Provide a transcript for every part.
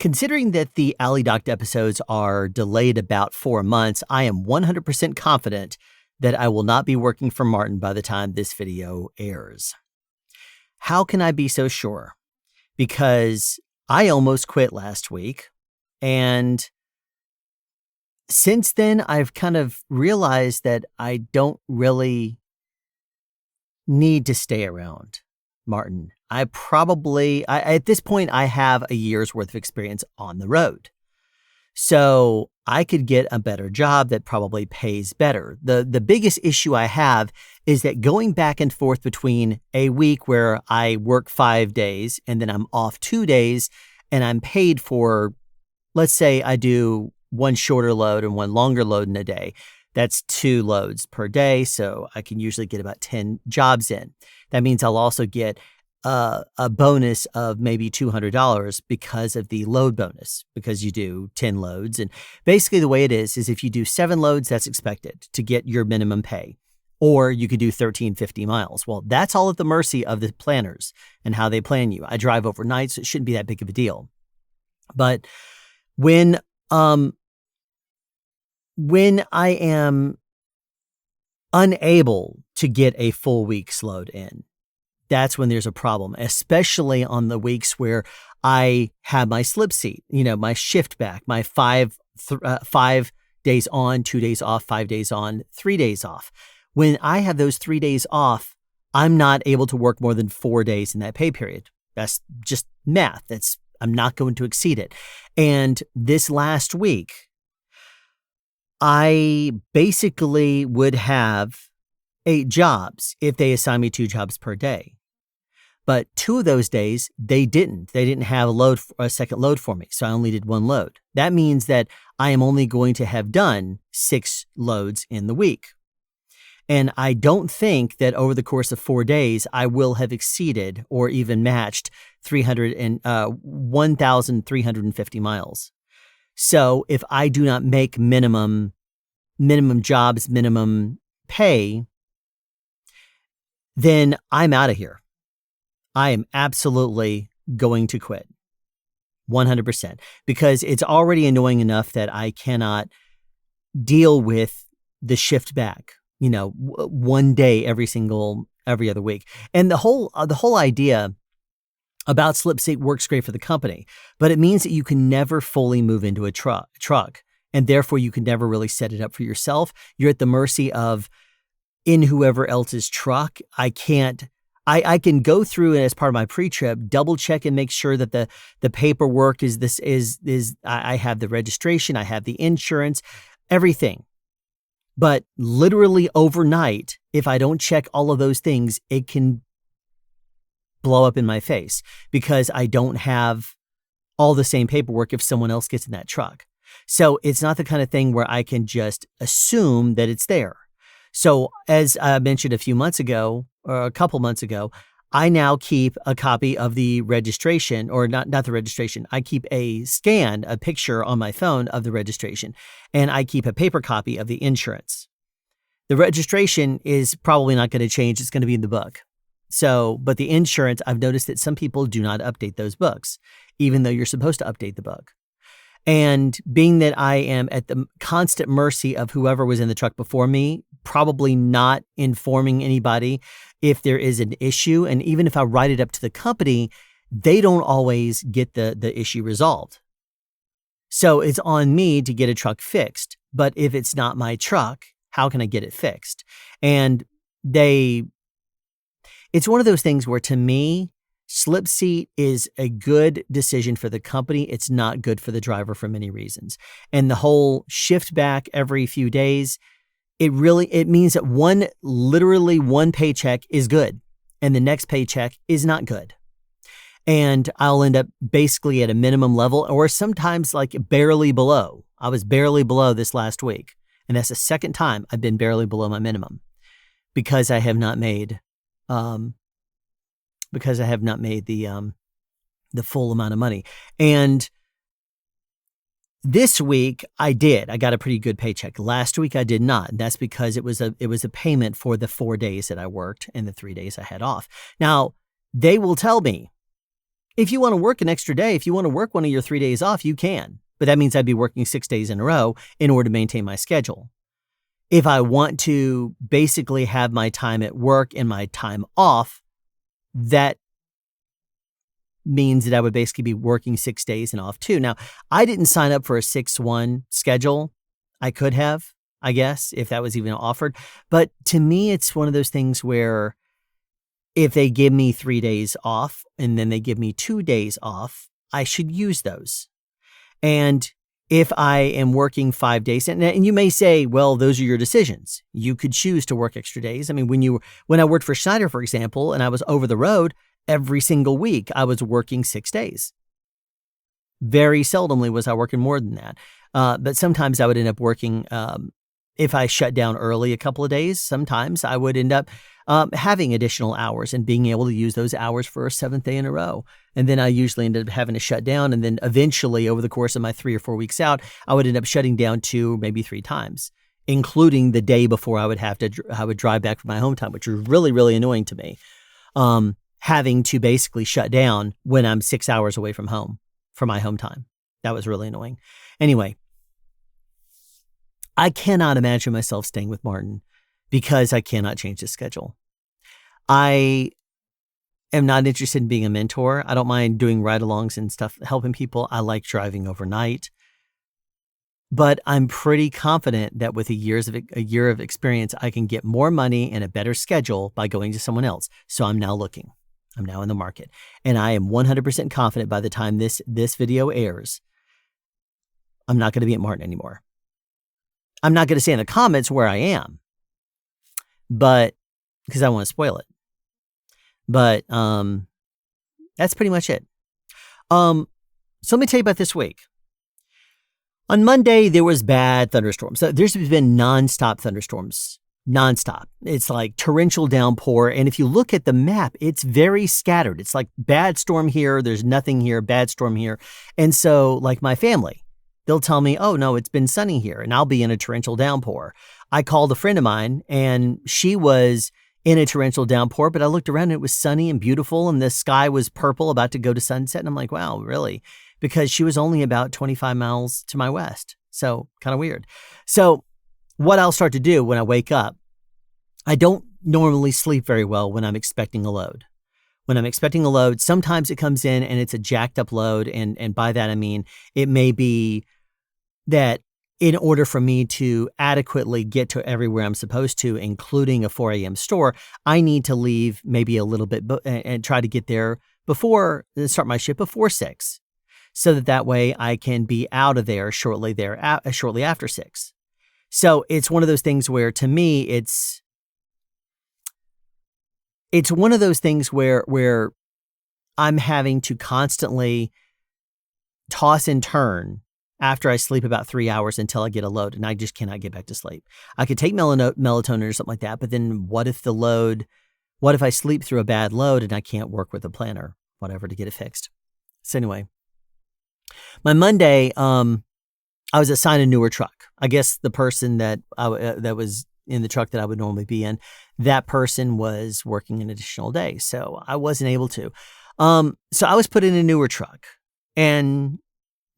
Considering that the Alley Docked episodes are delayed about 4 months, I am 100% confident that I will not be working for Marten by the time this video airs. How can I be so sure? Because I almost quit last week, and since then I've kind of realized that I don't really need to stay around Marten. At this point, I have a year's worth of experience on the road. So I could get a better job that probably pays better. The biggest issue I have is that going back and forth between a week where I work 5 days and then I'm off 2 days and I'm paid for, let's say I do one shorter load and one longer load in a day. That's 2 loads per day. So I can usually get about 10 jobs in. That means I'll also get a bonus of maybe $200 because of the load bonus, because you do 10 loads. And basically the way it is if you do 7 loads, that's expected to get your minimum pay. Or you could do 1350 miles. Well, that's all at the mercy of the planners and how they plan you. I drive overnight, so it shouldn't be that big of a deal. But when I am unable to get a full week's load in, that's when there's a problem, especially on the weeks where I have my slip seat, my shift back, my 5 days on, 2 days off, 5 days on, 3 days off. When I have those 3 days off, I'm not able to work more than 4 days in that pay period. That's just math. I'm not going to exceed it. And this last week, I basically would have 8 jobs if they assigned me 2 jobs per day. But 2 of those days, they didn't. They didn't have a second load for me, so I only did 1 load. That means that I am only going to have done 6 loads in the week. And I don't think that over the course of 4 days, I will have exceeded or even matched 1,350 miles. So if I do not make minimum jobs, minimum pay, then I'm out of here. I am absolutely going to quit 100% because it's already annoying enough that I cannot deal with the shift back, 1 day every other week. And the whole idea about slip seat works great for the company, but it means that you can never fully move into a truck, and therefore you can never really set it up for yourself. You're at the mercy of in whoever else's truck. I can go through as part of my pre-trip, double check and make sure that the paperwork I have the registration, I have the insurance, everything. But literally overnight, if I don't check all of those things, it can blow up in my face because I don't have all the same paperwork if someone else gets in that truck. So it's not the kind of thing where I can just assume that it's there. So as I mentioned a couple months ago, I now keep a copy of the registration, or not the registration. I keep a picture on my phone of the registration, and I keep a paper copy of the insurance. The registration is probably not going to change. It's going to be in the book. But the insurance, I've noticed that some people do not update those books, even though you're supposed to update the book. And being that I am at the constant mercy of whoever was in the truck before me, probably not informing anybody if there is an issue. And even if I write it up to the company, they don't always get the issue resolved. So it's on me to get a truck fixed. But if it's not my truck, how can I get it fixed? And it's one of those things where, to me, slip seat is a good decision for the company. It's not good for the driver for many reasons. And the whole shift back every few days, it means that one paycheck is good and the next paycheck is not good. And I'll end up basically at a minimum level, or sometimes like barely below. I was barely below this last week. And that's the second time I've been barely below my minimum because I have not made the full amount of money. And this week I did. I got a pretty good paycheck. Last week I did not. And that's because it was a payment for the 4 days that I worked and the 3 days I had off. Now, they will tell me If you want to work an extra day, if you want to work one of your 3 days off, you can. But that means I'd be working 6 days in a row in order to maintain my schedule. If I want to basically have my time at work and my time off, that means that I would basically be working 6 days and off too. Now, I didn't sign up for a 6-1 schedule. I could have, I guess, if that was even offered. But to me, it's one of those things where if they give me 3 days off and then they give me 2 days off, I should use those. And if I am working 5 days, and you may say, well, those are your decisions. You could choose to work extra days. I mean, when I worked for Schneider, for example, and I was over the road every single week, I was working 6 days. Very seldomly was I working more than that. But sometimes I would end up working, if I shut down early a couple of days, sometimes I would end up having additional hours and being able to use those hours for a 7th day in a row. And then I usually ended up having to shut down. And then eventually, over the course of my 3 or 4 weeks out, I would end up shutting down 2, maybe 3 times, including the day before I would drive back from my hometown, which was really, really annoying to me. Having to basically shut down when I'm 6 hours away from home for my home time. That was really annoying. Anyway, I cannot imagine myself staying with Marten because I cannot change the schedule. I am not interested in being a mentor. I don't mind doing ride-alongs and stuff, helping people. I like driving overnight. But I'm pretty confident that with a year of experience, I can get more money and a better schedule by going to someone else. So I'm now looking. I'm now in the market. And I am 100% confident by the time this video airs, I'm not going to be at Marten anymore. I'm not going to say in the comments where I am, but because I want to spoil it. But that's pretty much it. So let me tell you about this week. On Monday, there was bad thunderstorms. So there's been nonstop thunderstorms. Nonstop. It's like torrential downpour. And if you look at the map, it's very scattered. It's like bad storm here. There's nothing here. Bad storm here. And so like my family, they'll tell me, oh, no, it's been sunny here. And I'll be in a torrential downpour. I called a friend of mine and she was in a torrential downpour, but I looked around and it was sunny and beautiful. And the sky was purple, about to go to sunset. And I'm like, wow, really? Because she was only about 25 miles to my west. So kind of weird. So what I'll start to do when I wake up, I don't normally sleep very well when I'm expecting a load. When I'm expecting a load, sometimes it comes in and it's a jacked up load. And by that, I mean, it may be that in order for me to adequately get to everywhere I'm supposed to, including a 4 a.m. store, I need to leave maybe a little bit and try to get there start my shift before 6. So that way I can be out of there shortly after 6. So it's one of those things where, to me, it's one of those things where I'm having to constantly toss and turn after I sleep about 3 hours until I get a load, and I just cannot get back to sleep. I could take melatonin or something like that, but then what if I sleep through a bad load and I can't work with a planner, whatever, to get it fixed? So anyway, my Monday, I was assigned a newer truck. I guess the person that was in the truck that I would normally be in, that person was working an additional day, so I wasn't able to. So I was put in a newer truck, and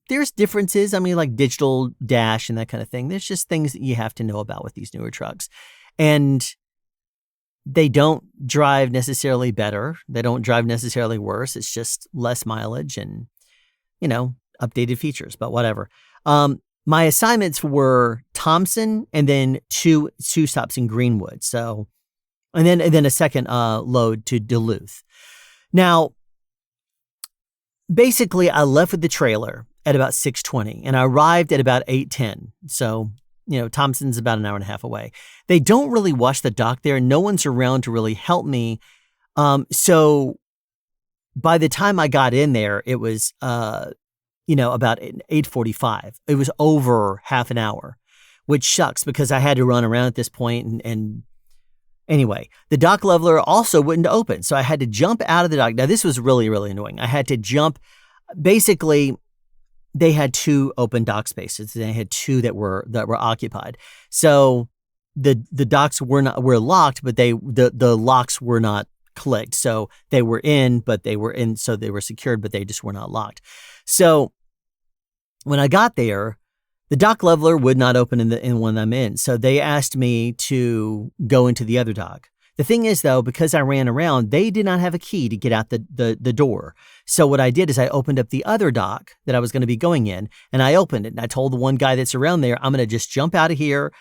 there's differences. I mean, like digital dash and that kind of thing. There's just things that you have to know about with these newer trucks, and they don't drive necessarily better. They don't drive necessarily worse. It's just less mileage and, updated features, but whatever. My assignments were Thompson and then two stops in Greenwood. So, and then a second load to Duluth. Now, basically, I left with the trailer at about 6:20 and I arrived at about 8:10. So, Thompson's about an hour and a half away. They don't really wash the dock there. No one's around to really help me. So by the time I got in there, it was, about 8:45. It was over half an hour, which sucks because I had to run around at this point. And anyway, the dock leveler also wouldn't open. So I had to jump out of the dock. Now, this was really, really annoying. I had to jump. Basically, they had 2 open dock spaces. They had 2 that were occupied. So the docks were locked, but the locks were not clicked. So they were in, so they were secured, but they just were not locked. So when I got there, the dock leveler would not open in one I'm in. So they asked me to go into the other dock. The thing is, though, because I ran around, they did not have a key to get out the door. So what I did is I opened up the other dock that I was going to be going in, and I opened it. And I told the one guy that's around there, I'm going to just jump out of here,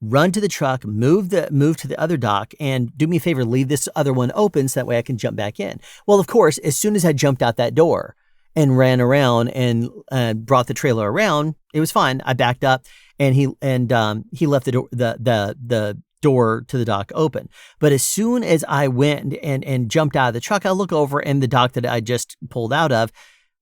run to the truck, move to the other dock, and do me a favor, leave this other one open so that way I can jump back in. Well, of course, as soon as I jumped out that door and ran around and brought the trailer around, it was fine. I backed up, and he left the door to the dock open. But as soon as I went and jumped out of the truck, I look over, and the dock that I just pulled out of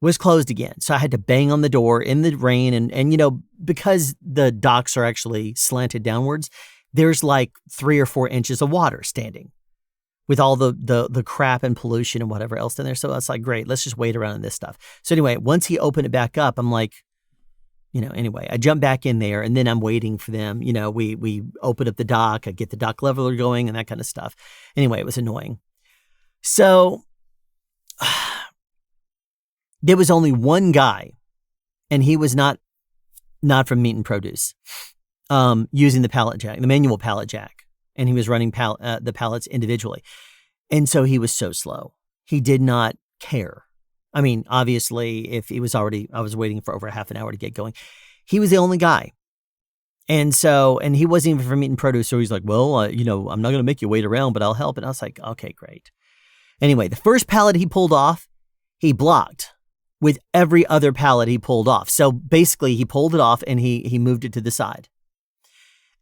was closed again. So I had to bang on the door in the rain. And because the docks are actually slanted downwards, there's like 3 or 4 inches of water standing with all the crap and pollution and whatever else in there. So that's like, great, let's just wait around in this stuff. So anyway, once he opened it back up, I'm like, anyway, I jump back in there, and then I'm waiting for them. We open up the dock, I get the dock leveler going and that kind of stuff. Anyway, it was annoying. So there was only one guy, and he was not from Meat and Produce, using the manual pallet jack, and he was running the pallets individually. And so he was so slow. He did not care. I mean, obviously, if he was I was waiting for over half an hour to get going. He was the only guy. And he wasn't even from Meat and Produce. So he's like, well, I'm not going to make you wait around, but I'll help. And I was like, okay, great. Anyway, the first pallet he pulled off, he blocked with every other pallet he pulled off. So basically, he pulled it off and he moved it to the side.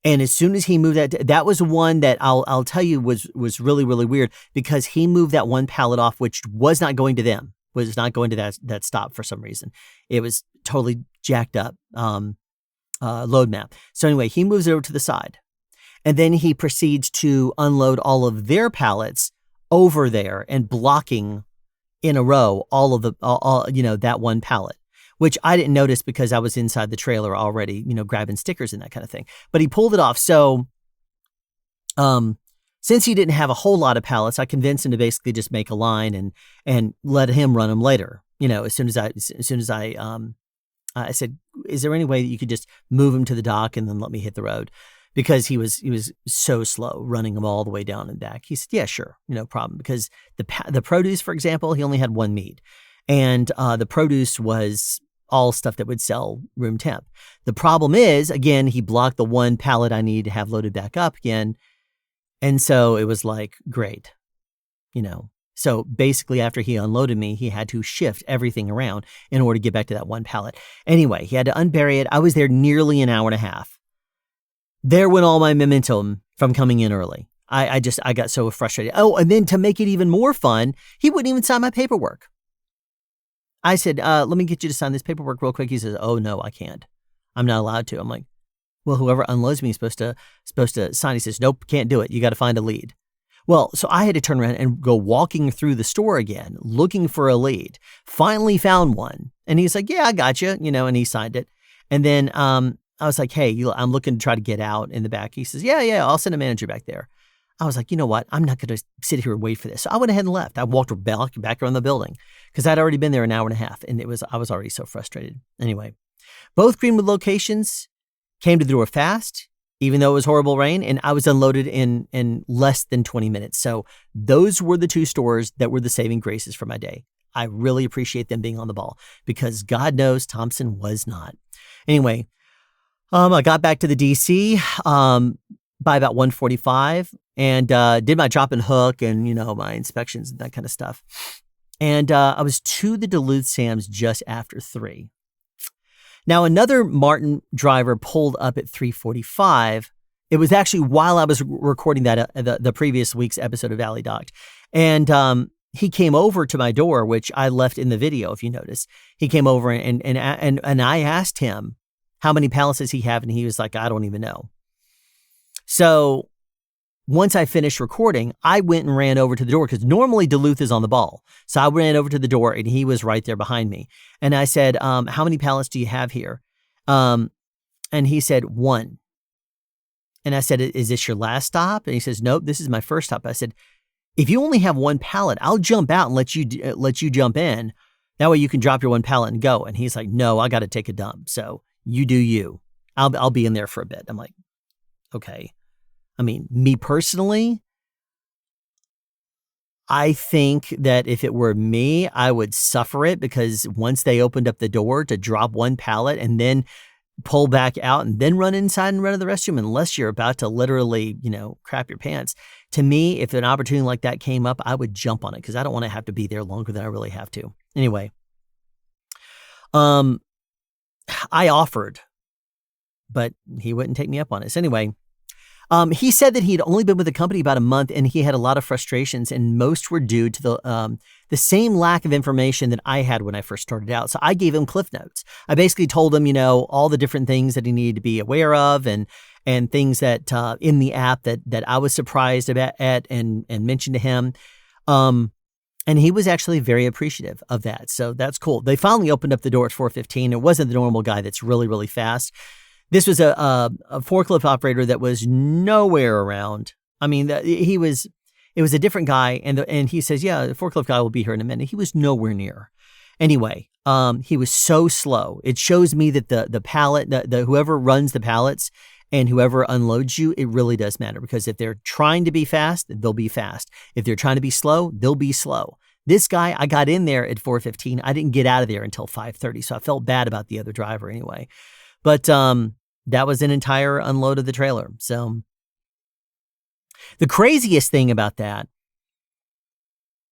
And as soon as he moved that was one that I'll tell you was really, really weird, because he moved that one pallet off, which was not going to them. Was not going to that stop for some reason. It was totally jacked up load map. So anyway, he moves it over to the side, and then he proceeds to unload all of their pallets over there and blocking in a row all of that one pallet, which I didn't notice because I was inside the trailer already, grabbing stickers and that kind of thing. But he pulled it off. So since he didn't have a whole lot of pallets, I convinced him to basically just make a line and let him run them later. As soon as I said, is there any way that you could just move him to the dock and then let me hit the road? Because he was so slow running them all the way down and back. He said, yeah, sure, no problem. Because the produce, for example, he only had one meat, and the produce was all stuff that would sell room temp. The problem is, again, he blocked the one pallet I need to have loaded back up again. And so it was like, great, So basically, after he unloaded me, he had to shift everything around in order to get back to that one pallet. Anyway, he had to unbury it. I was there nearly an hour and a half. There went all my momentum from coming in early. I got so frustrated. Oh, and then to make it even more fun, he wouldn't even sign my paperwork. I said, let me get you to sign this paperwork real quick. He says, oh, no, I can't. I'm not allowed to. I'm like, well, whoever unloads me is supposed to sign. He says, nope, can't do it. You got to find a lead. Well, so I had to turn around and go walking through the store again, looking for a lead. Finally found one. And he's like, yeah, I got you, and he signed it. And then I was like, hey, I'm looking to try to get out in the back. He says, yeah, I'll send a manager back there. I was like, you know what? I'm not going to sit here and wait for this. So I went ahead and left. I walked back around the building because I'd already been there an hour and a half, and I was already so frustrated. Anyway, both Greenwood locations came to the door fast, even though it was horrible rain, and I was unloaded in less than 20 minutes. So those were the two stores that were the saving graces for my day. I really appreciate them being on the ball because God knows Thompson was not. Anyway, I got back to the DC by about 1:45 and did my drop and hook and, my inspections and that kind of stuff. And I was to the Duluth Sam's just after 3. Now, another Marten driver pulled up at 3:45. It was actually while I was recording that the previous week's episode of Valley Docked. And he came over to my door, which I left in the video, if you notice. He came over and I asked him how many pallets does he have, and he was like, I don't even know. So once I finished recording, I went and ran over to the door because normally Duluth is on the ball. So I ran over to the door and he was right there behind me. And I said, how many pallets do you have here? And he said, 1. And I said, is this your last stop? And he says, nope, this is my first stop. I said, If you only have one pallet, I'll jump out and let you jump in. That way you can drop your one pallet and go. And he's like, no, I got to take a dump. So you do you. I'll be in there for a bit. I'm like, okay. I mean, me personally, I think that if it were me, I would suffer it, because once they opened up the door to drop one pallet and then pull back out and then run inside and run to the restroom, unless you're about to literally, crap your pants. To me, if an opportunity like that came up, I would jump on it, because I don't want to have to be there longer than I really have to. Anyway, I offered, but he wouldn't take me up on it. So anyway, he said that he'd only been with the company about a month, and he had a lot of frustrations, and most were due to the same lack of information that I had when I first started out. So I gave him Cliff Notes. I basically told him, all the different things that he needed to be aware of, and things that in the app that I was surprised at and mentioned to him. And he was actually very appreciative of that. So that's cool. They finally opened up the door at 4:15. It wasn't the normal guy that's really, really fast. This was a forklift operator that was nowhere around. I mean, it was a different guy, and he says, yeah, the forklift guy will be here in a minute. He was nowhere near. Anyway, he was so slow. It shows me that the pallet, the whoever runs the pallets and whoever unloads you, it really does matter, because if they're trying to be fast, they'll be fast. If they're trying to be slow, they'll be slow. This guy, I got in there at 4:15. I didn't get out of there until 5:30, so I felt bad about the other driver anyway. But that was an entire unload of the trailer. So the craziest thing about that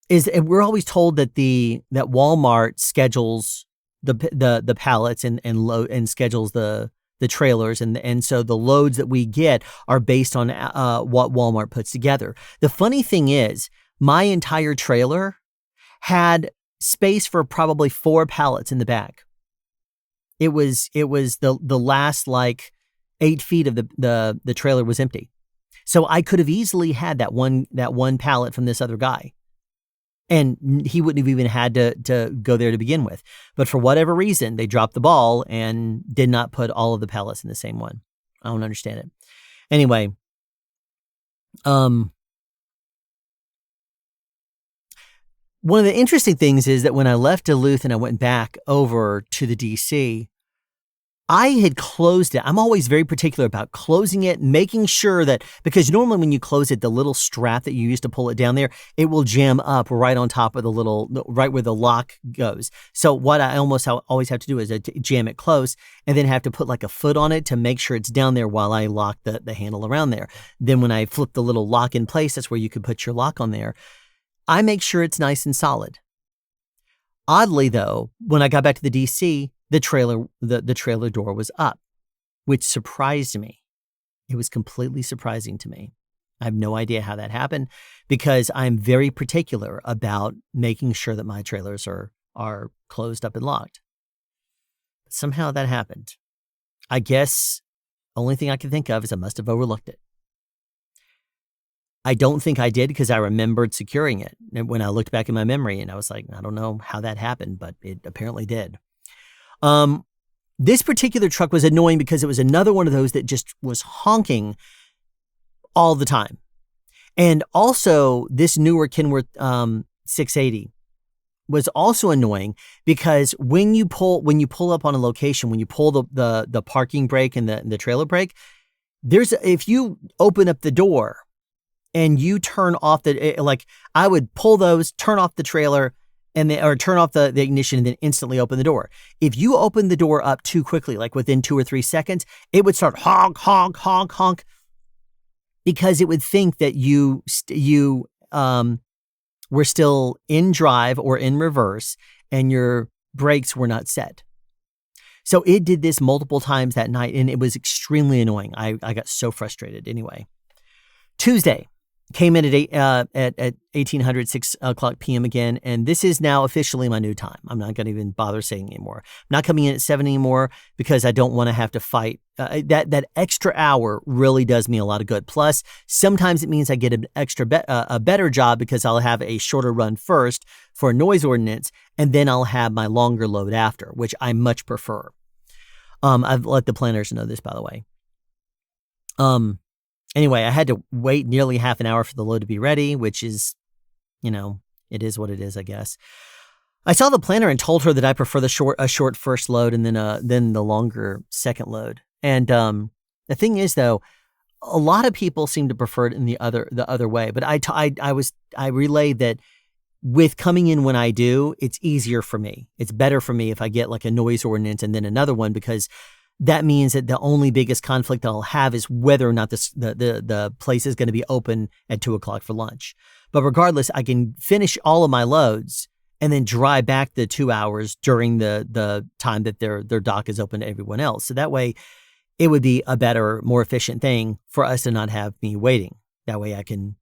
is we're always told that that Walmart schedules the pallets and schedules the trailers, and so the loads that we get are based on what Walmart puts together. The funny thing is, my entire trailer had space for probably 4 pallets in the back. It was the last 8 feet of the trailer was empty. So I could have easily had that one pallet from this other guy, and he wouldn't have even had to go there to begin with. But for whatever reason, they dropped the ball and did not put all of the pallets in the same one. I don't understand it. Anyway, one of the interesting things is that when I left Duluth and I went back over to the DC, I had closed it. I'm always very particular about closing it, making sure that, because normally when you close it, the little strap that you use to pull it down there, it will jam up right on top of right where the lock goes. So what I always have to do is jam it close, and then have to put a foot on it to make sure it's down there while I lock the handle around there. Then when I flip the little lock in place, that's where you could put your lock on there. I make sure it's nice and solid. Oddly though, when I got back to the DC, the trailer door was up, which surprised me. It was completely surprising to me. I have no idea how that happened, because I'm very particular about making sure that my trailers are closed up and locked. But somehow that happened. I guess only thing I can think of is I must have overlooked it. I don't think I did, because I remembered securing it when I looked back in my memory, and I was like, I don't know how that happened, but it apparently did. This particular truck was annoying because it was another one of those that just was honking all the time. And also this newer Kenworth 680 was also annoying, because when you pull up on a location, when you pull the parking brake and the trailer brake, if you open up the door and you turn off I would pull those, turn off the trailer, or turn off the ignition and then instantly open the door. If you open the door up too quickly, within 2 or 3 seconds, it would start honk, honk, honk, honk, because it would think that you were still in drive or in reverse and your brakes were not set. So it did this multiple times that night, and it was extremely annoying. I got so frustrated. Anyway, Tuesday. Came in at 1800, 6 o'clock p.m. again, and this is now officially my new time. I'm not going to even bother saying anymore. I'm not coming in at 7 anymore, because I don't want to have to fight. That extra hour really does me a lot of good. Plus, sometimes it means I get a better job, because I'll have a shorter run first for noise ordinance, and then I'll have my longer load after, which I much prefer. I've let the planners know this, by the way. Anyway, I had to wait nearly half an hour for the load to be ready, which is it is what it is, I guess. I saw the planner and told her that I prefer a short first load and then the longer second load. And the thing is, though, a lot of people seem to prefer it in the other way. But I relayed that with coming in when I do, it's easier for me. It's better for me if I get like a noise ordinance and then another one, because that means that the only biggest conflict I'll have is whether or not the place is going to be open at 2:00 for lunch. But regardless, I can finish all of my loads and then drive back the 2 hours during the time that their dock is open to everyone else. So that way, it would be a better, more efficient thing for us to not have me waiting. That way I can,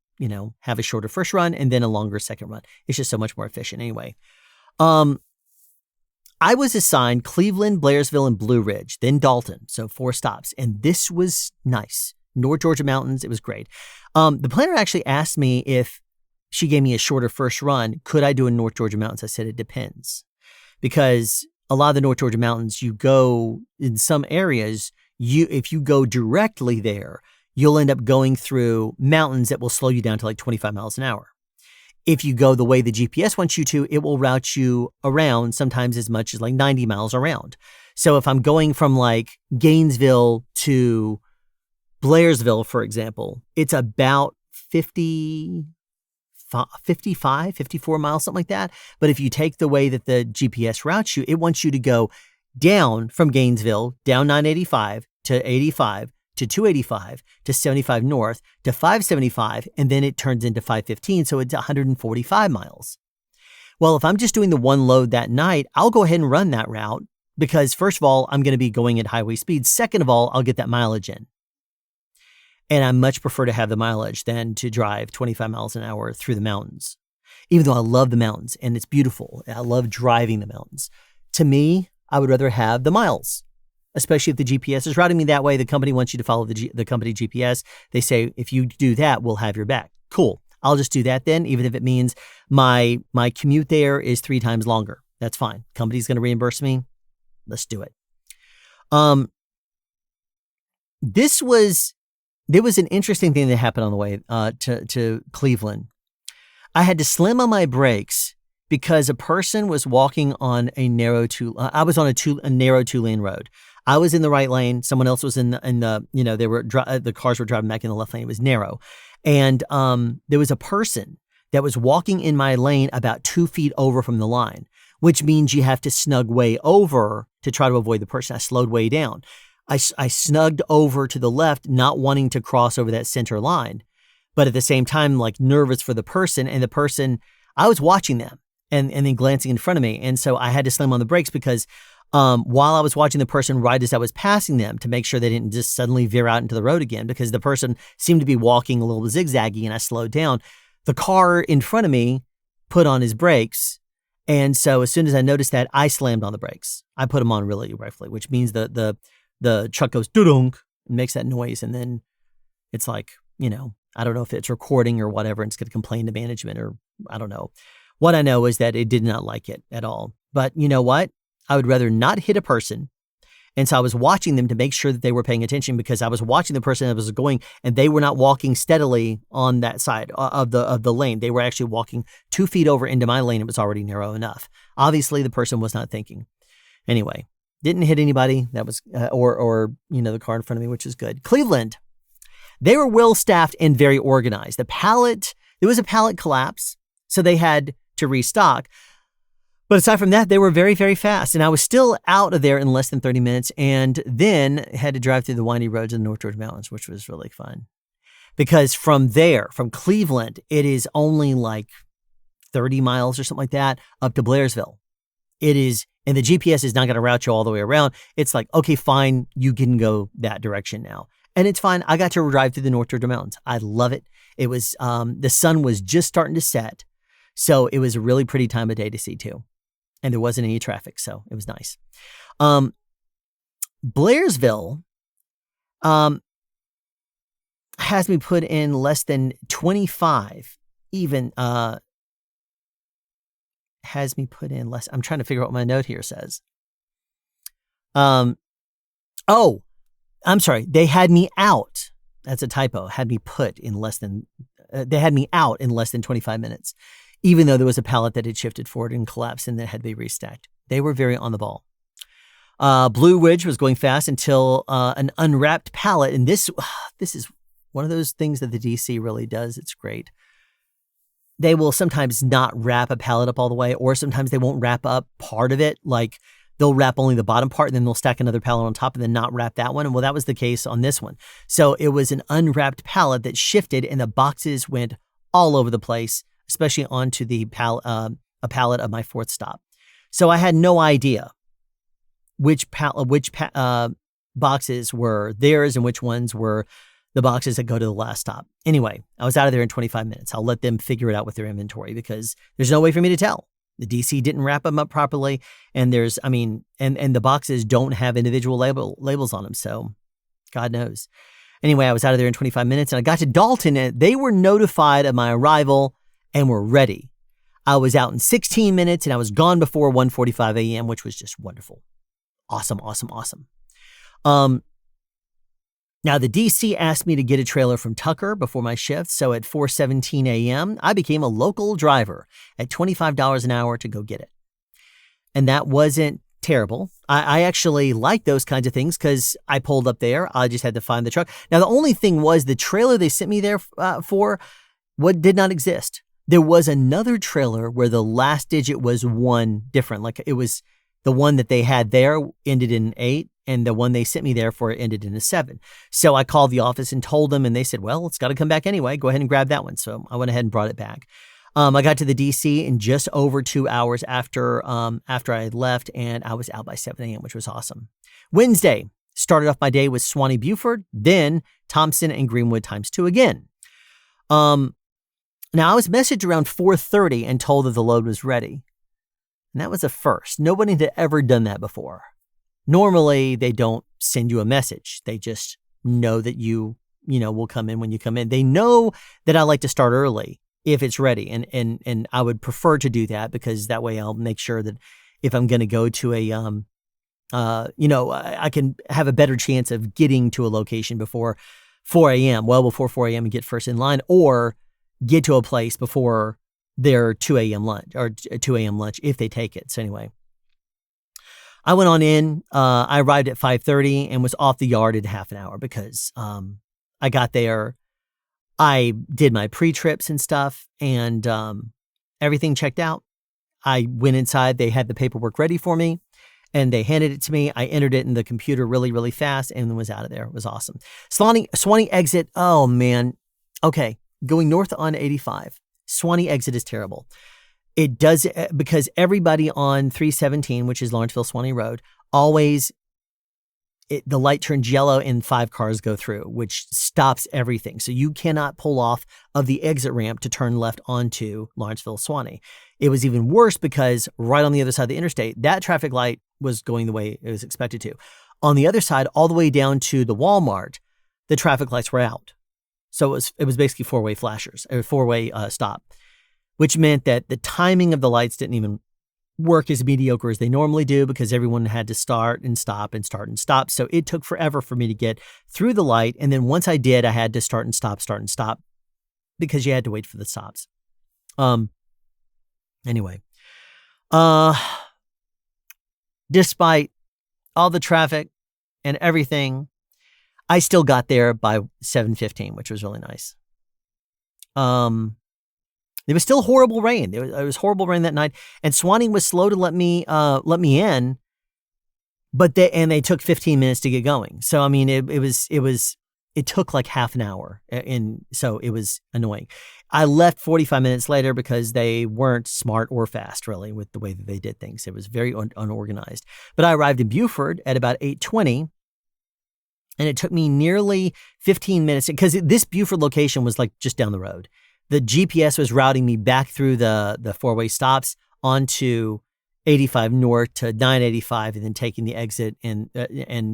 have a shorter first run and then a longer second run. It's just so much more efficient anyway. I was assigned Cleveland, Blairsville, and Blue Ridge, then Dalton. So 4 stops. And this was nice. North Georgia mountains. It was great. The planner actually asked me if she gave me a shorter first run, could I do in North Georgia mountains? I said, it depends. Because a lot of the North Georgia mountains, you go in some areas, if you go directly there, you'll end up going through mountains that will slow you down to like 25 miles an hour. If you go the way the GPS wants you to, it will route you around sometimes as much as like 90 miles around. So if I'm going from like Gainesville to Blairsville, for example, it's about 55, 54 miles, something like that. But if you take the way that the GPS routes you, it wants you to go down from Gainesville, down 985 to 85 to 285 to 75 north to 575, and then it turns into 515, so it's 145 miles. Well, if I'm just doing the one load that night, I'll go ahead and run that route because, first of all, I'm going to be going at highway speed. Second of all, I'll get that mileage in. And I much prefer to have the mileage than to drive 25 miles an hour through the mountains, even though I love the mountains and it's beautiful. I love driving the mountains. To me, I would rather have the miles, especially if the GPS is routing me that way. The company wants you to follow the company GPS. They say, if you do that, we'll have your back. Cool. I'll just do that then, even if it means my commute there is 3 times longer. That's fine. Company's going to reimburse me. Let's do it. There was an interesting thing that happened on the way to Cleveland. I had to slam on my brakes because a person was walking on a narrow I was on a narrow 2-lane road. I was in the right lane. Someone else was in the the cars were driving back in the left lane. It was narrow. And there was a person that was walking in my lane about 2 feet over from the line, which means you have to snug way over to try to avoid the person. I slowed way down. I snugged over to the left, not wanting to cross over that center line, but at the same time, like nervous for the person. And the person, I was watching them and then glancing in front of me. And so I had to slam on the brakes because while I was watching the person right as I was passing them to make sure they didn't just suddenly veer out into the road again, because the person seemed to be walking a little zigzaggy and I slowed down. The car in front of me put on his brakes. And so as soon as I noticed that, I slammed on the brakes. I put them on really roughly, which means the truck goes doo-dunk and makes that noise. And then it's like, I don't know if it's recording or whatever, and it's going to complain to management or I don't know. What I know is that it did not like it at all. But you know what? I would rather not hit a person. And so I was watching them to make sure that they were paying attention, because I was watching the person that was going and they were not walking steadily on that side of the lane. They were actually walking 2 feet over into my lane. It was already narrow enough. Obviously, the person was not thinking. Anyway, didn't hit anybody. That was, or the car in front of me, which is good. Cleveland, they were well staffed and very organized. There was a pallet collapse, so they had to restock. But aside from that, they were very, very fast. And I was still out of there in less than 30 minutes and then had to drive through the windy roads in the North Georgia mountains, which was really fun. Because from Cleveland, it is only like 30 miles or something like that up to Blairsville. It is, and the GPS is not going to route you all the way around. It's like, okay, fine, you can go that direction now. And it's fine. I got to drive through the North Georgia mountains. I love it. It was, the sun was just starting to set. So it was a really pretty time of day to see too. And there wasn't any traffic, so it was nice. Blairsville has me put in less than 25, even has me put in less. I'm trying to figure out what my note here says. Oh, I'm sorry. They had me out. That's a typo. Had me put in less than, they had me out in less than 25 minutes. even though there was a pallet that had shifted forward and collapsed and that had to be restacked. They were very on the ball. Blue Ridge was going fast until an unwrapped pallet, and this is one of those things that the DC really does. It's great. They will sometimes not wrap a pallet up all the way, or sometimes they won't wrap up part of it. Like they'll wrap only the bottom part and then they'll stack another pallet on top and then not wrap that one. And well, that was the case on this one. So it was an unwrapped pallet that shifted and the boxes went all over the place, especially onto the a pallet of my fourth stop. So I had no idea which boxes were theirs and which ones were the boxes that go to the last stop. Anyway, I was out of there in 25 minutes. I'll let them figure it out with their inventory because there's no way for me to tell. The DC didn't wrap them up properly. And and the boxes don't have individual labels on them. So God knows. Anyway, I was out of there in 25 minutes and I got to Dalton and they were notified of my arrival and were ready. I was out in 16 minutes and I was gone before 1:45 a.m., which was just wonderful. Awesome. Now, the DC asked me to get a trailer from Tucker before my shift, so at 4:17 a.m., I became a local driver at $25 an hour to go get it. And that wasn't terrible. I actually like those kinds of things because I pulled up there. I just had to find the truck. Now, the only thing was the trailer they sent me there for did not exist. There was another trailer where the last digit was 1 different. Like it was the one that they had there ended in 8. And the one they sent me there for ended in a 7. So I called the office and told them, and they said, well, it's got to come back anyway. Go ahead and grab that one. So I went ahead and brought it back. I got to the DC in just over 2 hours after I had left, and I was out by 7 a.m., which was awesome. Wednesday, started off my day with Swanee Buford, then Thompson and Greenwood ×2 again. Now, I was messaged around 4:30 and told that the load was ready. And that was a first. Nobody had ever done that before. Normally, they don't send you a message. They just know that you will come in when you come in. They know that I like to start early if it's ready. And I would prefer to do that because that way I'll make sure that if I'm going to go to I can have a better chance of getting to a location before 4 a.m., well before 4 a.m. and get first in line, or get to a place before their 2 a.m. lunch or 2 a.m. lunch if they take it. So anyway. I went on in, I arrived at 5:30 and was off the yard in half an hour because I got there, I did my pre-trips and stuff, and everything checked out. I went inside, they had the paperwork ready for me, and they handed it to me. I entered it in the computer really, really fast and was out of there. It was awesome. Swanee exit, oh man. Okay, going north on 85. Swanee exit is terrible. It does because everybody on 317, which is Lawrenceville Swanee Road, always the light turns yellow and 5 cars go through, which stops everything. So you cannot pull off of the exit ramp to turn left onto Lawrenceville Swanee. It was even worse because right on the other side of the interstate, that traffic light was going the way it was expected to. On the other side, all the way down to the Walmart, the traffic lights were out. So it was basically 4-way flashers or 4-way stop, which meant that the timing of the lights didn't even work as mediocre as they normally do because everyone had to start and stop and start and stop. So it took forever for me to get through the light. And then once I did, I had to start and stop because you had to wait for the stops. Anyway, despite all the traffic and everything, I still got there by 7:15, which was really nice. There was still horrible rain. There was horrible rain that night, and Swanee was slow to let me in. But they took 15 minutes to get going. So I mean, it took like half an hour, and so it was annoying. I left 45 minutes later because they weren't smart or fast, really, with the way that they did things. It was very unorganized. But I arrived in Buford at about 8:20. And it took me nearly 15 minutes because this Buford location was like just down the road. The GPS was routing me back through the 4-way stops onto 85 north to 985 and then taking the exit. And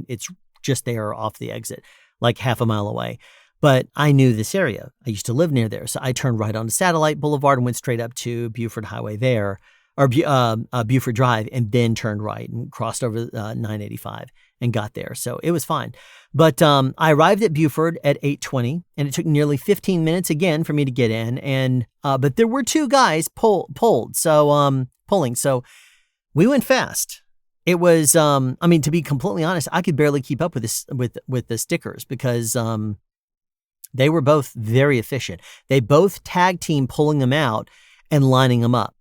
it's just there off the exit, like half a mile away. But I knew this area. I used to live near there. So I turned right onto Satellite Boulevard and went straight up to Buford Highway there Buford Drive, and then turned right and crossed over 985 and got there. So it was fine. But I arrived at Buford at 8:20, and it took nearly 15 minutes again for me to get in. And but there were two guys pulling. So we went fast. It was, I mean, to be completely honest, I could barely keep up with this with the stickers because they were both very efficient. They both tag team pulling them out and lining them up.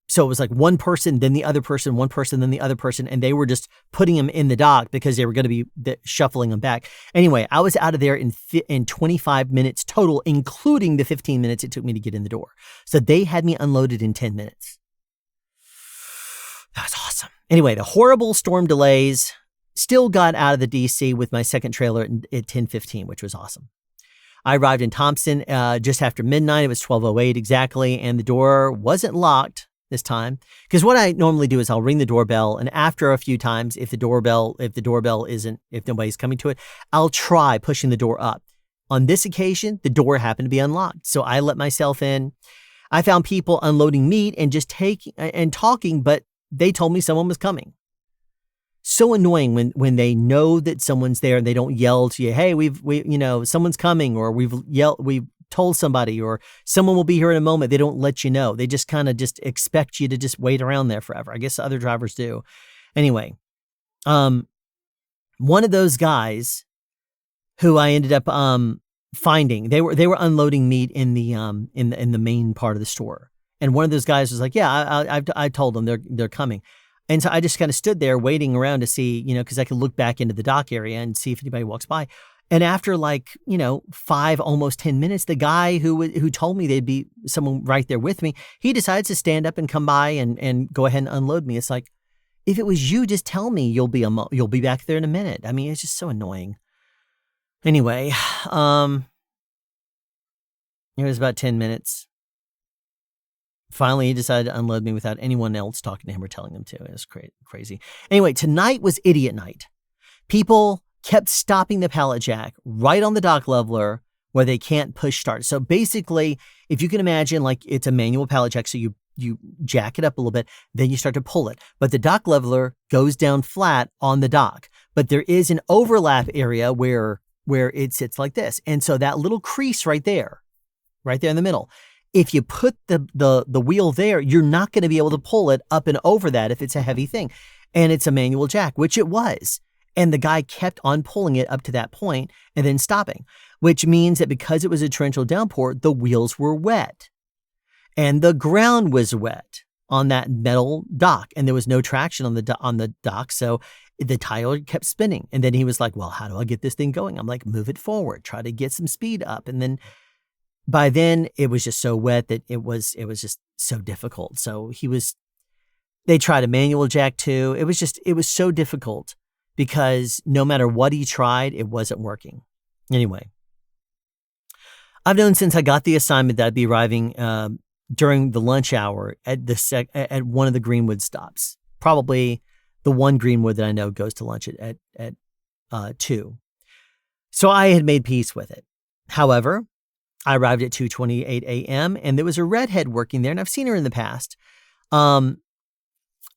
So it was like one person, then the other person, one person, then the other person, and they were just putting them in the dock because they were going to be shuffling them back. Anyway, I was out of there in 25 minutes total, including the 15 minutes it took me to get in the door. So they had me unloaded in 10 minutes. That was awesome. Anyway, the horrible storm delays still got out of the DC with my second trailer at 10:15, which was awesome. I arrived in Thompson just after midnight. It was 12:08 exactly, and the door wasn't locked this time. Because what I normally do is I'll ring the doorbell, and after a few times, if nobody's coming to it, I'll try pushing the door up. On this occasion, the door happened to be unlocked, so I let myself in. I found people unloading meat and just talking, but they told me someone was coming. So annoying when they know that someone's there and they don't yell to you, hey, someone's coming, or we've told somebody, or someone will be here in a moment. They don't let you know. They just kind of just expect you to just wait around there forever. I guess other drivers do. Anyway, one of those guys who I ended up finding, they were unloading meat in the main part of the store. And one of those guys was like, yeah, I told them they're coming. And so I just kind of stood there waiting around to see, because I could look back into the dock area and see if anybody walks by. And after 5, almost 10 minutes, the guy who told me there'd be someone right there with me, he decides to stand up and come by and go ahead and unload me. It's like, if it was you, just tell me you'll be back there in a minute. I mean, it's just so annoying. Anyway, it was about 10 minutes. Finally, he decided to unload me without anyone else talking to him or telling them to. It was crazy. Anyway, tonight was idiot night. People kept stopping the pallet jack right on the dock leveler where they can't push start. So basically, if you can imagine, like, it's a manual pallet jack, so you jack it up a little bit, then you start to pull it. But the dock leveler goes down flat on the dock. But there is an overlap area where it sits like this. And so that little crease right there in the middle, if you put the wheel there, you're not going to be able to pull it up and over that if it's a heavy thing. And it's a manual jack, which it was. And the guy kept on pulling it up to that point and then stopping, which means that because it was a torrential downpour, the wheels were wet and the ground was wet on that metal dock, and there was no traction on the dock. So the tire kept spinning. And then he was like, well, how do I get this thing going? I'm like, move it forward, try to get some speed up. And then by then it was just so wet that it was just so difficult. So they tried a manual jack too. It was so difficult because no matter what he tried, it wasn't working. Anyway, I've known since I got the assignment that I'd be arriving during the lunch hour at one of the Greenwood stops. Probably the one Greenwood that I know goes to lunch at 2. So I had made peace with it. However, I arrived at 2:28 a.m. and there was a redhead working there, and I've seen her in the past.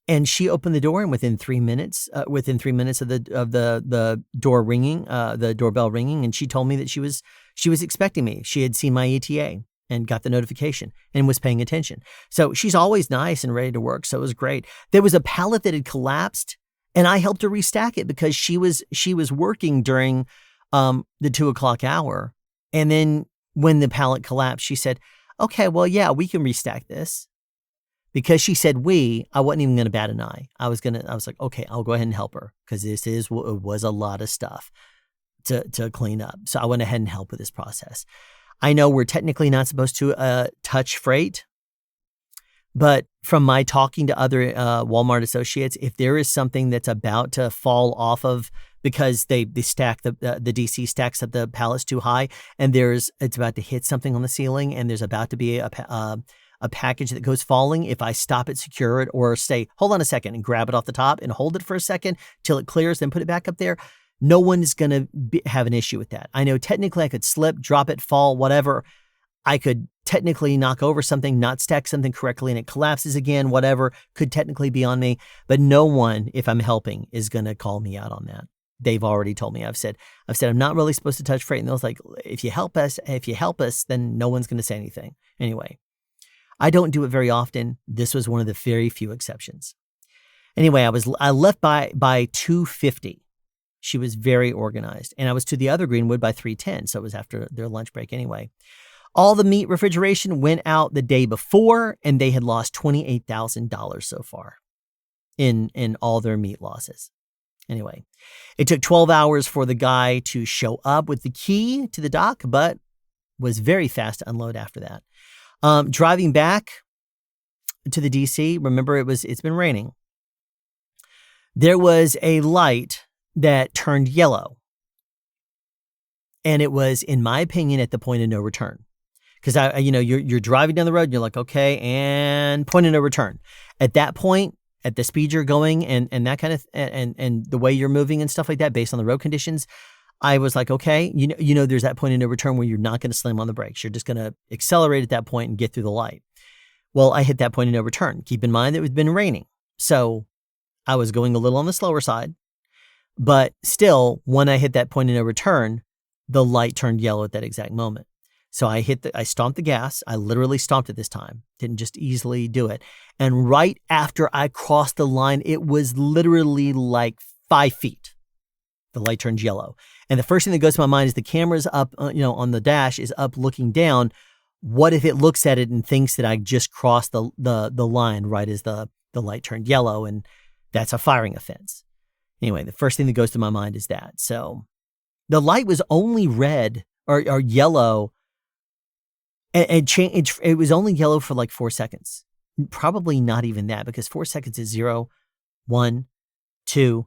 And she opened the door, and within 3 minutes of the door ringing, the doorbell ringing, and she told me that she was expecting me. She had seen my ETA and got the notification and was paying attention. So she's always nice and ready to work. So it was great. There was a pallet that had collapsed, and I helped her restack it because she was working during the 2:00 hour, and then when the pallet collapsed, she said, okay, well, yeah, we can restack this. Because she said I wasn't even going to bat an eye. I was like, okay, I'll go ahead and help her because it was a lot of stuff to clean up. So I went ahead and helped with this process. I know we're technically not supposed to touch freight, but from my talking to other Walmart associates, if there is something that's about to fall off of because they stack the DC stacks up the pallets too high, and it's about to hit something on the ceiling, and there's about to be a package that goes falling, if I stop it, secure it, or say, hold on a second and grab it off the top and hold it for a second till it clears, then put it back up there, no one is going to have an issue with that. I know technically I could slip, drop it, fall, whatever. I could technically knock over something, not stack something correctly, and it collapses again, whatever, could technically be on me. But no one, if I'm helping, is going to call me out on that. They've already told me. I've said I'm not really supposed to touch freight. And they're like, if you help us, then no one's going to say anything. Anyway, I don't do it very often. This was one of the very few exceptions. Anyway, I left by 2:50. She was very organized. And I was to the other Greenwood by 3:10. So it was after their lunch break anyway. All the meat refrigeration went out the day before, and they had lost $28,000 so far in all their meat losses. Anyway, it took 12 hours for the guy to show up with the key to the dock, but was very fast to unload after that. Driving back to the DC, remember it's been raining. There was a light that turned yellow. And it was, in my opinion, at the point of no return. Because you're driving down the road and you're like, okay, and point of no return. At that point, at the speed you're going and that kind of and the way you're moving and stuff like that, based on the road conditions, I was like, okay, there's that point of no return where you're not going to slam on the brakes. You're just going to accelerate at that point and get through the light. Well, I hit that point of no return. Keep in mind that it had been raining, so I was going a little on the slower side. But still, when I hit that point of no return, the light turned yellow at that exact moment. So I stomped the gas. I literally stomped it this time. Didn't just easily do it. And right after I crossed the line, it was literally like 5 feet. The light turned yellow. And the first thing that goes to my mind is the camera's up, on the dash is up looking down. What if it looks at it and thinks that I just crossed the line right as the light turned yellow, and that's a firing offense? Anyway, the first thing that goes to my mind is that. So the light was only red or yellow. And it was only yellow for like 4 seconds. Probably not even that, because 4 seconds is 0, 1, 2,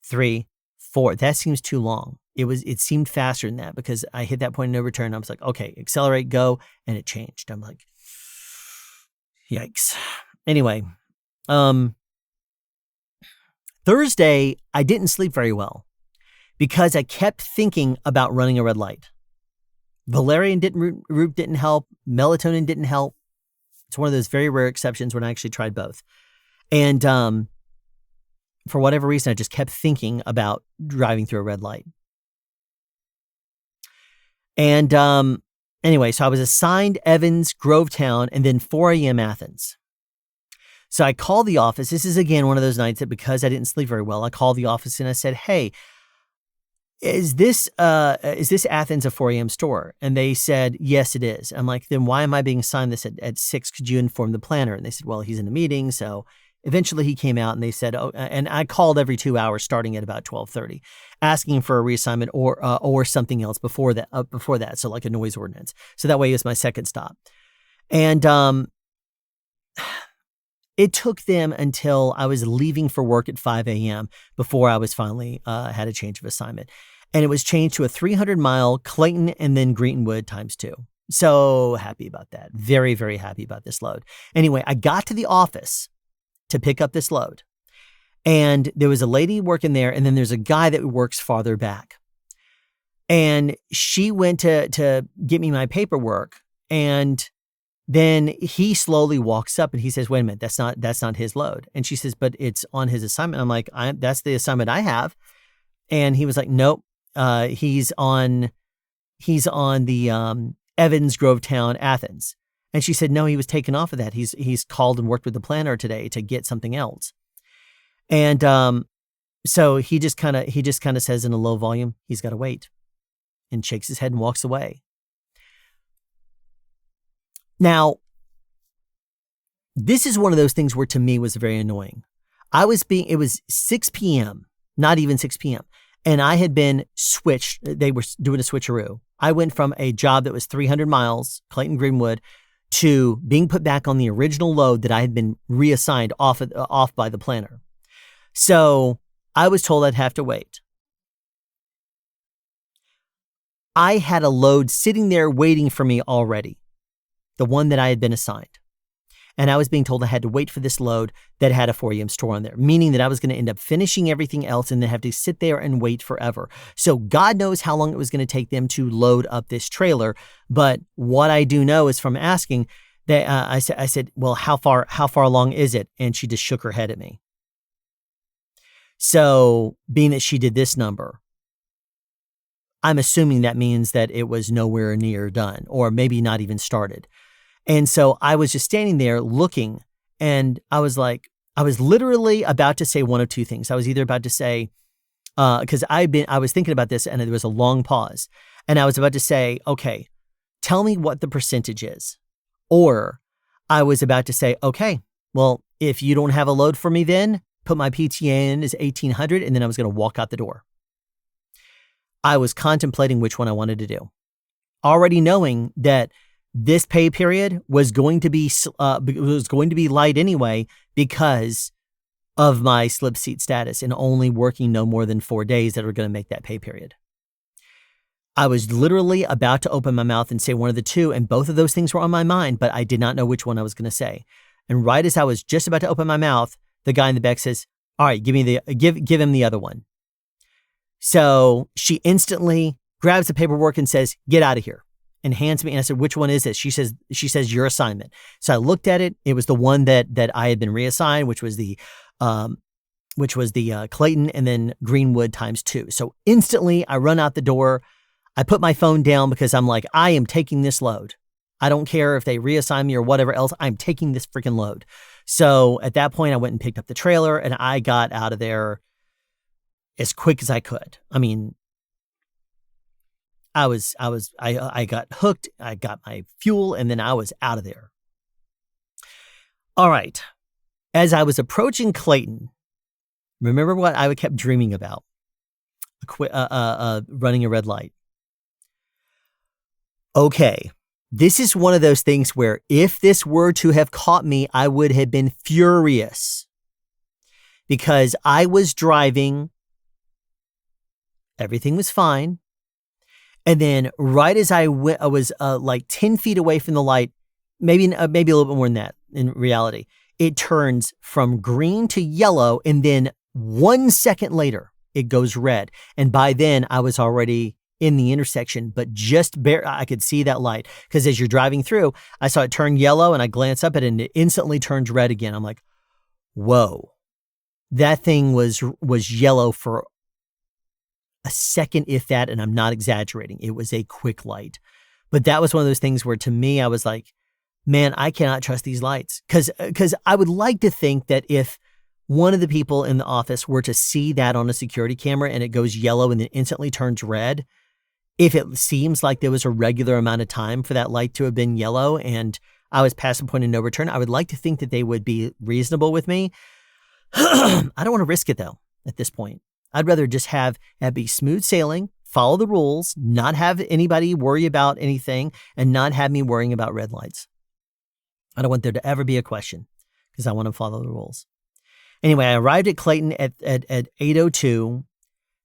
3, 4. That seems too long. It seemed faster than that, because I hit that point of no return. I was like, okay, accelerate, go. And it changed. I'm like, yikes. Anyway, Thursday, I didn't sleep very well because I kept thinking about running a red light. Valerian root didn't help. Melatonin didn't help. It's one of those very rare exceptions when I actually tried both. And for whatever reason, I just kept thinking about driving through a red light. And anyway, so I was assigned Evans, Grovetown, and then 4 a.m. Athens. So I called the office. This is, again, one of those nights that because I didn't sleep very well, I called the office and I said, hey, is this Athens a 4 a.m. store? And they said, yes, it is. I'm like, then why am I being assigned this at 6? Could you inform the planner? And they said, well, he's in a meeting. So eventually he came out and they said, oh, and I called every 2 hours starting at about 12:30, asking for a reassignment or something else before that. So like a noise ordinance. So that way it was my second stop. And it took them until I was leaving for work at 5 a.m. before I was finally had a change of assignment. And it was changed to a 300-mile Clayton and then Greenwood ×2. So happy about that. Very, very happy about this load. Anyway, I got to the office to pick up this load. And there was a lady working there, and then there's a guy that works farther back. And she went to get me my paperwork, and then he slowly walks up and he says, wait a minute, that's not his load. And she says, but it's on his assignment. I'm like, that's the assignment I have. And he was like, nope, he's on the Evans, Grovetown, Athens. And she said, no, he was taken off of that. He's called and worked with the planner today to get something else. And so he just kind of says in a low volume, he's got to wait, and shakes his head and walks away. Now, this is one of those things where to me was very annoying. It was 6 p.m., not even 6 p.m., and I had been switched. They were doing a switcheroo. I went from a job that was 300 miles, Clayton Greenwood, to being put back on the original load that I had been reassigned off by the planner. So I was told I'd have to wait. I had a load sitting there waiting for me already, the one that I had been assigned. and I was being told I had to wait for this load that had a 4 a.m. store on there, meaning that I was going to end up finishing everything else and then have to sit there and wait forever. So God knows how long it was going to take them to load up this trailer. But what I do know is from asking that I said, well, how far along is it? And she just shook her head at me. So being that she did this number, I'm assuming that means that it was nowhere near done, or maybe not even started. And so I was just standing there looking, and I was literally about to say one of two things. I was either about to say, because I was thinking about this, and there was a long pause, and I was about to say, okay, tell me what the percentage is. Or I was about to say, okay, well, if you don't have a load for me, then put my PTA in as 1,800, and then I was going to walk out the door. I was contemplating which one I wanted to do, already knowing that this pay period was going to be light anyway because of my slip seat status and only working no more than 4 days that are going to make that pay period. I was literally about to open my mouth and say one of the two, and both of those things were on my mind, but I did not know which one I was going to say. And right as I was just about to open my mouth, the guy in the back says, "All right, give him the other one." So she instantly grabs the paperwork and says, "Get out of here," and hands me. And I said, "Which one is this?" She says, "Your assignment." So I looked at it. It was the one that I had been reassigned, which was the Clayton and then Greenwood ×2. So instantly I run out the door. I put my phone down because I'm like, I am taking this load. I don't care if they reassign me or whatever else. I'm taking this freaking load. So at that point, I went and picked up the trailer, and I got out of there as quick as I could. I mean, I got hooked, I got my fuel, and then I was out of there. All right. As I was approaching Clayton, remember what I kept dreaming about? Running a red light. Okay. This is one of those things where if this were to have caught me, I would have been furious because I was driving. Everything was fine. And then right as I was like 10 feet away from the light, maybe a little bit more than that in reality, it turns from green to yellow. And then 1 second later, it goes red. And by then I was already in the intersection, but just I could see that light because as you're driving through, I saw it turn yellow and I glanced up at it and it instantly turns red again. I'm like, whoa, that thing was yellow for a second, if that, and I'm not exaggerating. It was a quick light. But that was one of those things where to me, I was like, man, I cannot trust these lights. Because I would like to think that if one of the people in the office were to see that on a security camera and it goes yellow and then instantly turns red, if it seems like there was a regular amount of time for that light to have been yellow and I was past the point of no return, I would like to think that they would be reasonable with me. I don't want to risk it though at this point. I'd rather just have it be smooth sailing, follow the rules, not have anybody worry about anything, and not have me worrying about red lights. I don't want there to ever be a question because I want to follow the rules. Anyway, I arrived at Clayton at 8:02.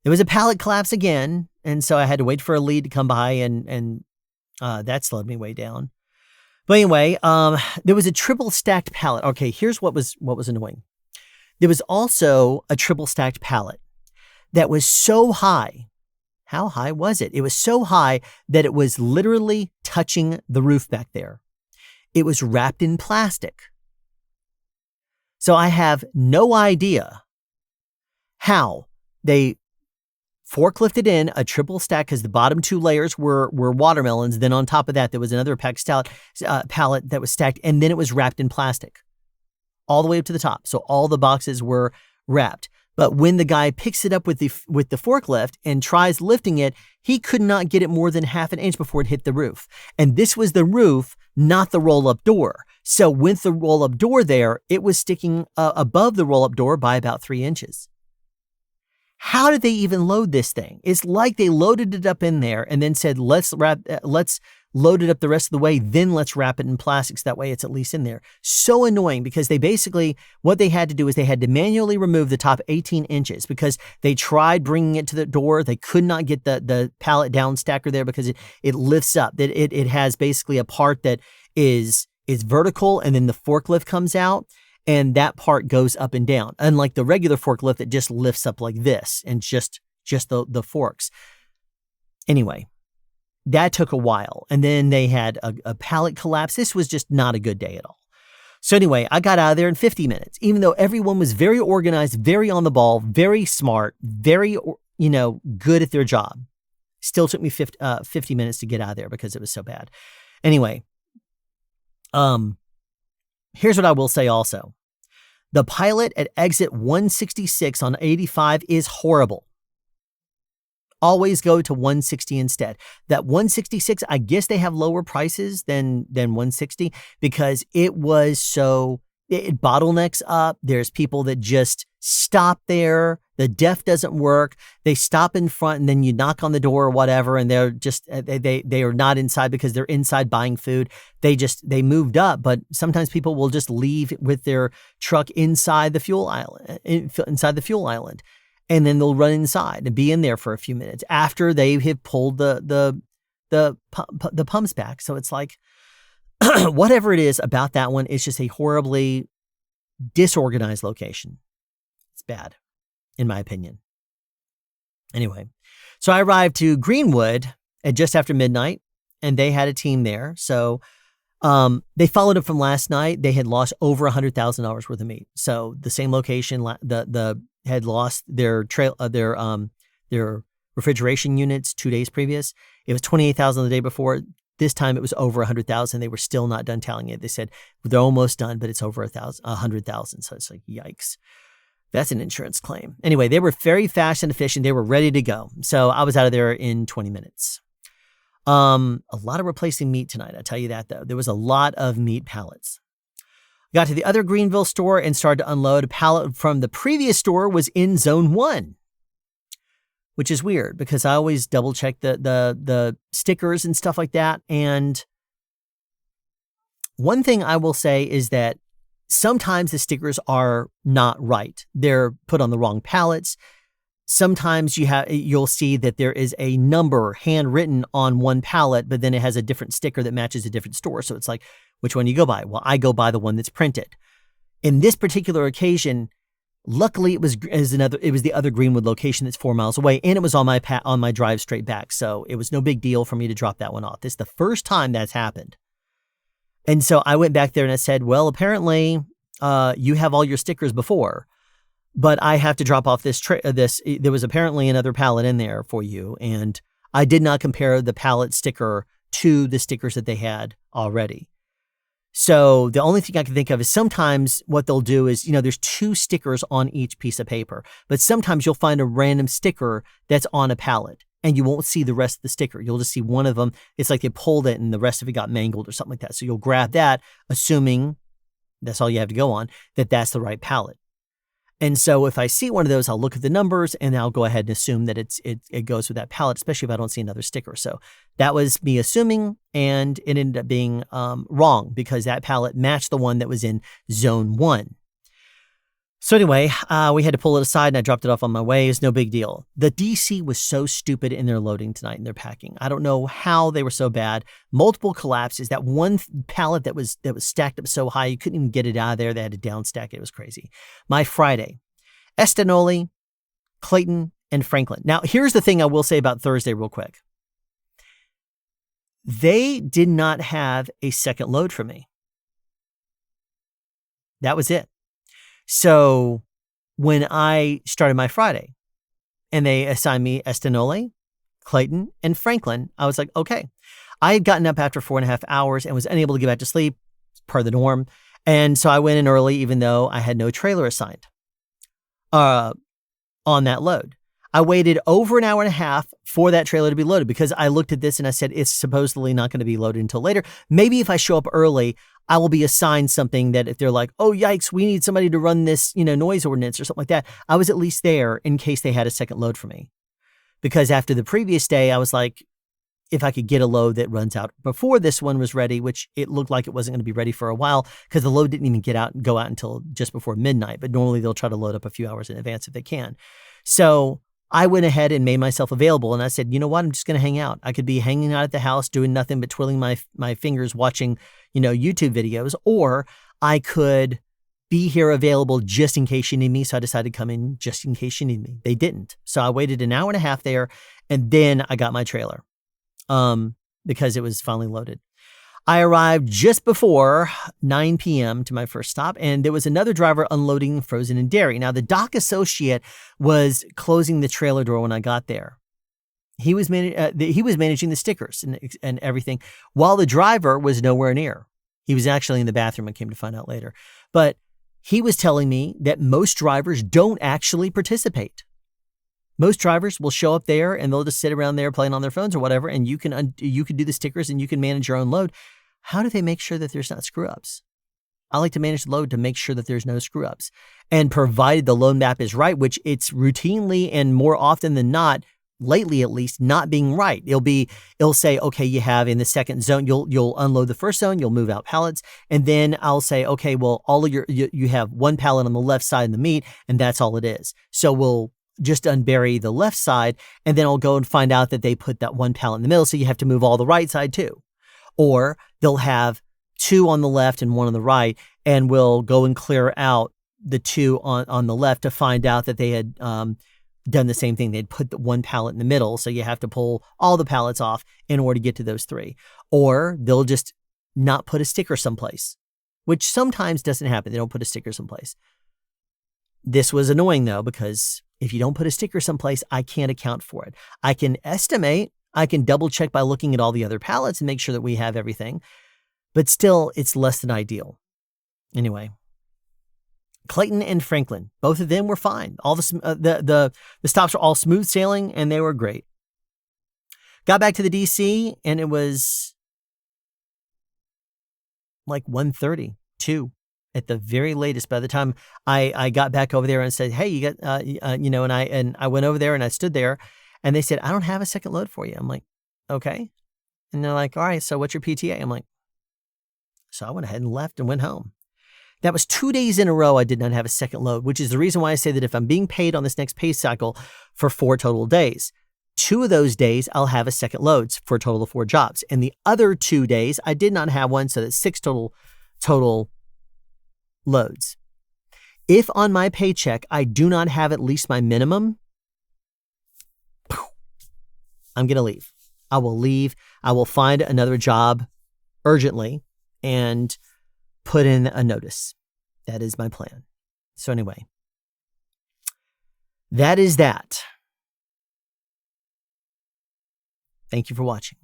There was a pallet collapse again, and so I had to wait for a lead to come by, and that slowed me way down. But anyway, there was a triple stacked pallet. Okay, here's what was annoying. There was also a triple stacked pallet that was so high. How high was it? It was so high that it was literally touching the roof back there. It was wrapped in plastic. So I have no idea how they forklifted in a triple stack because the bottom two layers were watermelons. Then on top of that, there was another pallet that was stacked, and then it was wrapped in plastic all the way up to the top. So all the boxes were wrapped. But when the guy picks it up with the forklift and tries lifting it, he could not get it more than half an inch before it hit the roof. And this was the roof, not the roll-up door. So with the roll-up door there, it was sticking above the roll-up door by about 3 inches. How did they even load this thing? It's like they loaded it up in there and then said, let's load it up the rest of the way, then let's wrap it in plastics. That way it's at least in there. So annoying because they basically, what they had to do is they had to manually remove the top 18 inches because they tried bringing it to the door. They could not get the pallet down stacker there because it lifts up. It has basically a part that is is vertical, and then the forklift comes out, and that part goes up and down. Unlike the regular forklift that just lifts up like this and just the forks. Anyway, that took a while. And then they had a pallet collapse. This was just not a good day at all. So anyway, I got out of there in 50 minutes, even though everyone was very organized, very on the ball, very smart, very, good at their job. Still took me 50 minutes to get out of there because it was so bad. Anyway, here's what I will say also. The pilot at exit 166 on 85 is horrible. Always go to 160 instead. That 166, I guess they have lower prices than 160 because it bottlenecks up. There's people that just stop there. The DEF doesn't work. They stop in front and then you knock on the door or whatever. And they're just, they are not inside because they're inside buying food. They moved up, but sometimes people will just leave with their truck inside the fuel island. And then they'll run inside and be in there for a few minutes after they have pulled the pumps back. So it's like, whatever it is about that one, it's just a horribly disorganized location. It's bad, in my opinion. Anyway, so I arrived to Greenwood at just after midnight, and they had a team there. So they followed up from last night. They had lost over $100,000 worth of meat. So the same location, had lost their refrigeration units 2 days previous. It was 28,000 the day before. This time it was over 100,000. They were still not done tallying it. They said they're almost done, but it's over 100,000. So it's like, yikes. That's an insurance claim. Anyway, they were very fast and efficient. They were ready to go. So I was out of there in 20 minutes. A lot of replacing meat tonight. I'll tell you that though. There was a lot of meat pallets. Got to the other Greenville store and started to unload. A pallet from the previous store was in zone 1, which is weird because I always double check the stickers and stuff like that. And one thing I will say is that sometimes the stickers are not right. They're put on the wrong pallets. Sometimes you'll see that there is a number handwritten on one pallet, but then it has a different sticker that matches a different store. So it's like, which one you go by? Well, I go by the one that's printed. In this particular occasion, luckily it was the other Greenwood location that's 4 miles away, and it was on my drive straight back. So it was no big deal for me to drop that one off. This is the first time that's happened. And so I went back there and I said, well, apparently you have all your stickers before, but I have to drop off this. There was apparently another pallet in there for you, and I did not compare the pallet sticker to the stickers that they had already. So the only thing I can think of is sometimes what they'll do is, there's 2 stickers on each piece of paper, but sometimes you'll find a random sticker that's on a pallet and you won't see the rest of the sticker. You'll just see one of them. It's like they pulled it and the rest of it got mangled or something like that. So you'll grab that, assuming that's all you have to go on, that's the right pallet. And so if I see one of those, I'll look at the numbers and I'll go ahead and assume that it goes with that pallet, especially if I don't see another sticker. So that was me assuming, and it ended up being wrong because that pallet matched the one that was in zone 1. So anyway, we had to pull it aside and I dropped it off on my way. It's no big deal. The DC was so stupid in their loading tonight and their packing. I don't know how they were so bad. Multiple collapses. That one pallet that was stacked up so high, you couldn't even get it out of there. They had to downstack it. It was crazy. My Friday, Estanoli, Clayton, and Franklin. Now, here's the thing I will say about Thursday real quick. They did not have a second load for me. That was it. So when I started my Friday and they assigned me Estanole, Clayton, and Franklin, I was like, okay. I had gotten up after 4.5 hours and was unable to get back to sleep per the norm. And so I went in early, even though I had no trailer assigned on that load. I waited over an hour and a half for that trailer to be loaded because I looked at this and I said, it's supposedly not going to be loaded until later. Maybe if I show up early, I will be assigned something that if they're like, oh, yikes, we need somebody to run this, noise ordinance or something like that. I was at least there in case they had a second load for me. Because after the previous day, I was like, if I could get a load that runs out before this one was ready, which it looked like it wasn't going to be ready for a while because the load didn't even go out until just before midnight. But normally they'll try to load up a few hours in advance if they can. So I went ahead and made myself available, and I said, you know what? I'm just going to hang out. I could be hanging out at the house doing nothing but twiddling my fingers watching, YouTube videos, or I could be here available just in case you need me. So I decided to come in just in case you need me. They didn't. So I waited an hour and a half there, and then I got my trailer because it was finally loaded. I arrived just before 9 p.m. to my first stop, and there was another driver unloading frozen and dairy. Now, the dock associate was closing the trailer door when I got there. He was managing the stickers and everything, while the driver was nowhere near. He was actually in the bathroom, I came to find out later. But he was telling me that most drivers don't actually participate. Most drivers will show up there and they'll just sit around there playing on their phones or whatever, and you can do the stickers and you can manage your own load. How do they make sure that there's not screw-ups? I like to manage the load to make sure that there's no screw-ups. And provided the load map is right, which it's routinely and more often than not, lately at least, not being right. It'll say, okay, you have in the second zone, you'll unload the first zone, you'll move out pallets, and then I'll say, okay, well, all of you have one pallet on the left side in the meat, and that's all it is. So we'll just unbury the left side, and then I'll go and find out that they put that one pallet in the middle, so you have to move all the right side too. Or they'll have two on the left and one on the right, and we'll go and clear out the two on the left to find out that they had done the same thing. They'd put the one pallet in the middle, so you have to pull all the pallets off in order to get to those three. Or they'll just not put a sticker someplace, which sometimes doesn't happen. They don't put a sticker someplace. This was annoying, though, because if you don't put a sticker someplace, I can't account for it. I can estimate, I can double check by looking at all the other pallets and make sure that we have everything, but still, it's less than ideal. Anyway, Clayton and Franklin, both of them were fine. All the stops were all smooth sailing, and they were great. Got back to the DC, and it was like 1:30, 2 at the very latest. By the time I got back over there and said, "Hey, you got and I went over there and I stood there, and they said, I don't have a second load for you." I'm like, okay. And they're like, all right, so what's your PTA? I'm like, so I went ahead and left and went home. That was 2 days in a row I did not have a second load, which is the reason why I say that if I'm being paid on this next pay cycle for 4 total days, 2 of those days I'll have a second loads for a total of 4 jobs. And the other 2 days I did not have one, so that's 6 total loads. If on my paycheck I do not have at least my minimum, I'm going to leave. I will leave. I will find another job urgently and put in a notice. That is my plan. So anyway, that is that. Thank you for watching.